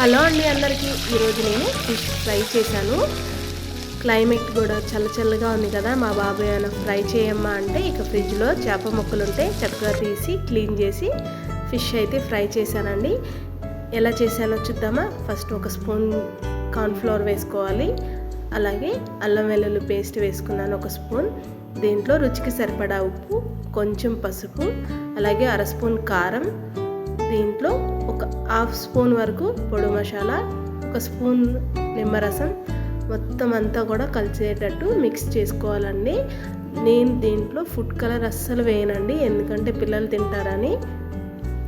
Hello అండి అందరికీ. ఈరోజు నేను ఫిష్ ఫ్రై చేశాను. క్లైమేట్ కూడా చల్లగా ఉంది కదా, మా బాబాయ్ ఏమైనా ఫ్రై చేయమ్మా అంటే ఇక ఫ్రిడ్జ్లో చేప ముక్కలు ఉంటే చక్కగా తీసి క్లీన్ చేసి ఫిష్ అయితే ఫ్రై చేశానండి. ఎలా చేశానో చూద్దామా. ఫస్ట్ ఒక స్పూన్ కార్న్ఫ్లోర్ వేసుకోవాలి. అలాగే అల్లం వెల్లుల్లి పేస్ట్ వేసుకున్నాను ఒక స్పూన్. దీంట్లో రుచికి సరిపడా ఉప్పు, కొంచెం పసుపు, అలాగే అర స్పూన్ కారం, దీంట్లో ఒక హాఫ్ స్పూన్ వరకు పొడి మసాలా, ఒక స్పూన్ నిమ్మరసం, మొత్తం అంతా కూడా కలిసేటట్టు మిక్స్ చేసుకోవాలండి. నేను దీంట్లో ఫుడ్ కలర్ అస్సలు వేయనండి, ఎందుకంటే పిల్లలు తింటారని.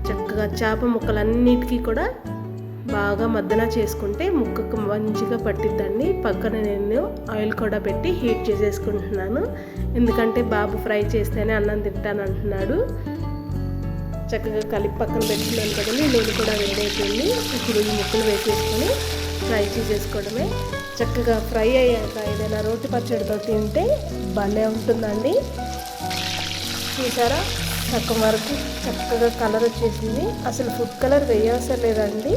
చక్కగా చేప ముక్కలన్నిటికీ కూడా బాగా మద్దన చేసుకుంటే ముక్కకు మంచిగా పట్టిద్దండి. పక్కన నేను ఆయిల్ కూడా పెట్టి హీట్ చేసేసుకుంటున్నాను, ఎందుకంటే బాబు ఫ్రై చేస్తేనే అన్నం తింటాను అంటున్నాడు. చక్కగా కలిపి పక్కన పెట్టుకున్నాను కదండి, నూనె కూడా వేడైపోయింది. ఇప్పుడు ఈ ముక్కలు వేసేసుకొని ఫ్రై చేసేసుకోవడమే. చక్కగా ఫ్రై అయ్యాక ఏదైనా రోటి పచ్చడితో తింటే భలే ఉంటుందండి. చూసారా, సగం వరకు చక్కగా కలర్ వచ్చేసింది. అసలు ఫుడ్ కలర్ వేయవసరం లేదండి.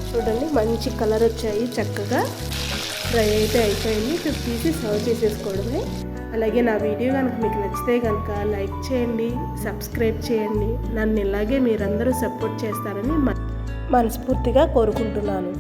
చూడండి, మంచి కలర్ వచ్చాయి. చక్కగా ఫ్రై అయితే అయిపోయింది. ఇప్పుడు తీసి సర్వ్ చేసేసుకోవడమే. అలాగే నా వీడియో కనుక మీకు నచ్చితే కనుక లైక్ చేయండి, సబ్స్క్రైబ్ చేయండి. నన్ను ఇలాగే మీరందరూ సపోర్ట్ చేస్తారని మనస్ఫూర్తిగా కోరుకుంటున్నాను.